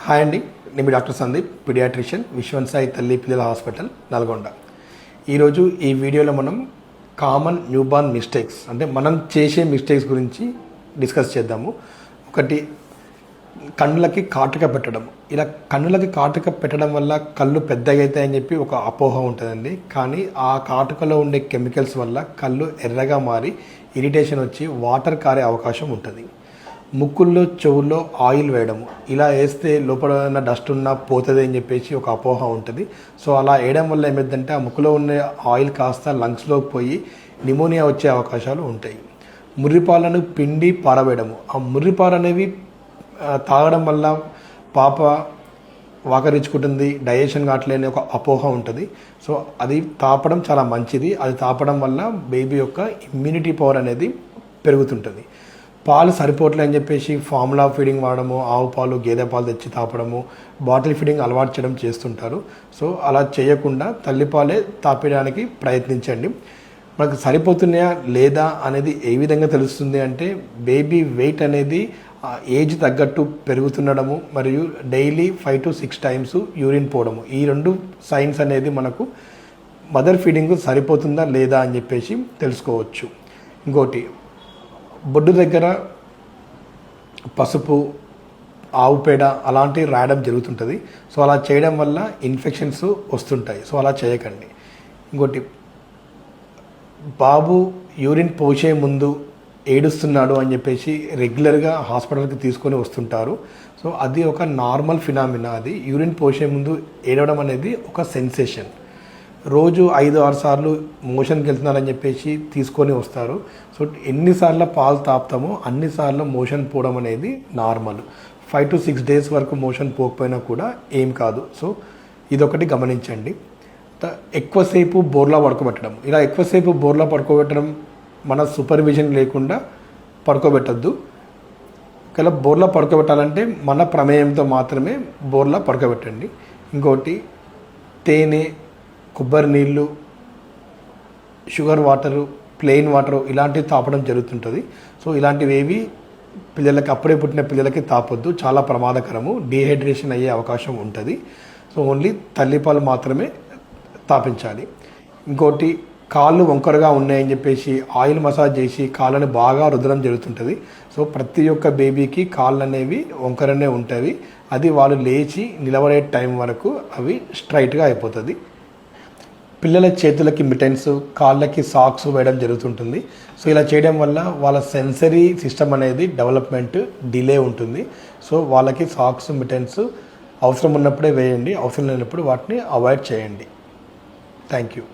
Hi అండి, నేను మీ doctor Sandeep, paediatrician, Viswasai తల్లి పిల్లల హాస్పిటల్, నల్గొండ. ఈరోజు ఈ వీడియోలో మనం కామన్ న్యూబార్న్ మిస్టేక్స్ అంటే మనం చేసే మిస్టేక్స్ గురించి డిస్కస్ చేద్దాము. ఒకటి, కన్నులకి కాటుక పెట్టడం. ఇలా కన్నులకి కాటుక పెట్టడం వల్ల కళ్ళు పెద్దగా అవుతాయని చెప్పి ఒక అపోహ ఉంటుందండి. కానీ ఆ కాటుకలో ఉండే కెమికల్స్ వల్ల కళ్ళు ఎర్రగా మారి ఇరిటేషన్ వచ్చి వాటర్ కారే అవకాశం ఉంటుంది. ముక్కుల్లో చెవుల్లో ఆయిల్ వేయడము, ఇలా వేస్తే లోపల ఉన్న డస్ట్ ఉన్నా పోతుంది అని చెప్పేసి ఒక అపోహ ఉంటుంది. సో అలా వేయడం వల్ల ఏమైందంటే ఆ ముక్కులో ఉన్న ఆయిల్ కాస్త లంగ్స్లోకి పోయి నిమోనియా వచ్చే అవకాశాలు ఉంటాయి. ముర్రిపాలను పిండి పారవేయడము, ఆ ముర్రిపాలు అనేవి తాగడం వల్ల పాప వాకరించుకుంటుంది, డైజెషన్ కావట్లేని ఒక అపోహ ఉంటుంది. సో అది తాపడం చాలా మంచిది. అది తాపడం వల్ల బేబీ యొక్క ఇమ్యూనిటీ పవర్ అనేది పెరుగుతుంటుంది. పాలు సరిపోవట్లే అని చెప్పేసి ఫార్ములా ఫీడింగ్ వాడడము, ఆవు పాలు గేదె పాలు తెచ్చి తాపడము, బాటిల్ ఫీడింగ్ అలవాటు చేయడం చేస్తుంటారు. సో అలా చేయకుండా తల్లిపాలే తాపడానికి ప్రయత్నించండి. మనకు సరిపోతున్నాయా లేదా అనేది ఏ విధంగా తెలుస్తుంది అంటే, బేబీ వెయిట్ అనేది ఏజ్ తగ్గట్టు పెరుగుతుండడము మరియు డైలీ 5 to 6 times యూరిన్ పోవడము, ఈ రెండు సైన్స్ అనేది మనకు మదర్ ఫీడింగ్ సరిపోతుందా లేదా అని చెప్పేసి తెలుసుకోవచ్చు. ఇంకోటి, బొడ్డు దగ్గర పసుపు, ఆవు పేడ అలాంటివి రాయడం జరుగుతుంటుంది. సో అలా చేయడం వల్ల ఇన్ఫెక్షన్స్ వస్తుంటాయి. సో అలా చేయకండి. ఇంకోటి, బాబు యూరిన్ పోసే ముందు ఏడుస్తున్నాడు అని చెప్పేసి రెగ్యులర్గా హాస్పిటల్కి తీసుకొని వస్తుంటారు. సో అది ఒక నార్మల్ ఫినామినా. అది యూరిన్ పోసే ముందు ఏడవడం అనేది ఒక సెన్సేషన్. రోజు 5-6 సార్లు మోషన్కి వెళ్తున్నారని చెప్పేసి తీసుకొని వస్తారు. సో ఎన్నిసార్లు పాలు తాపుతామో అన్నిసార్లు మోషన్ పోవడం అనేది నార్మల్. 5 to 6 days వరకు మోషన్ పోకపోయినా కూడా ఏం కాదు. సో ఇదొకటి గమనించండి. ఎక్కువసేపు బోర్లా పడుకోబెట్టడం, ఇలా ఎక్కువసేపు బోర్లా పడుకోబెట్టడం మన సూపర్విజన్ లేకుండా పడుకోబెట్టద్దు. ఒకవేళ బోర్లా పడుకోబెట్టాలంటే మన ప్రమేయంతో మాత్రమే బోర్లా పడుకోబెట్టండి. ఇంకోటి, తేనె, కొబ్బరి నీళ్ళు, షుగర్ వాటరు, ప్లెయిన్ వాటరు ఇలాంటివి తాపడం జరుగుతుంటుంది. సో ఇలాంటివి ఏవి పిల్లలకి, అప్పుడే పుట్టిన పిల్లలకి తాపొద్దు, చాలా ప్రమాదకరము, డీహైడ్రేషన్ అయ్యే అవకాశం ఉంటుంది. సో ఓన్లీ తల్లిపాలు మాత్రమే తాపించాలి. ఇంకోటి, కాళ్ళు వంకరగా ఉన్నాయని చెప్పేసి ఆయిల్ మసాజ్ చేసి కాళ్ళని బాగా రుద్దడం జరుగుతుంటుంది. సో ప్రతి ఒక్క బేబీకి కాళ్ళు అనేవి వంకరనే ఉంటాయి. అది వాళ్ళు లేచి నిలబడే టైం వరకు అవి స్ట్రైట్గా అయిపోతుంది. పిల్లల చేతులకి మిటెన్స్, కాళ్ళకి సాక్స్ వేయడం జరుగుతుంటుంది. సో ఇలా చేయడం వల్ల వాళ్ళ సెన్సరీ సిస్టమ్ అనేది డెవలప్మెంట్ డిలే ఉంటుంది. సో వాళ్ళకి సాక్స్, మిటెన్స్ అవసరం ఉన్నప్పుడే వేయండి, అవసరం లేనప్పుడు వాటిని అవాయిడ్ చేయండి. Thank you.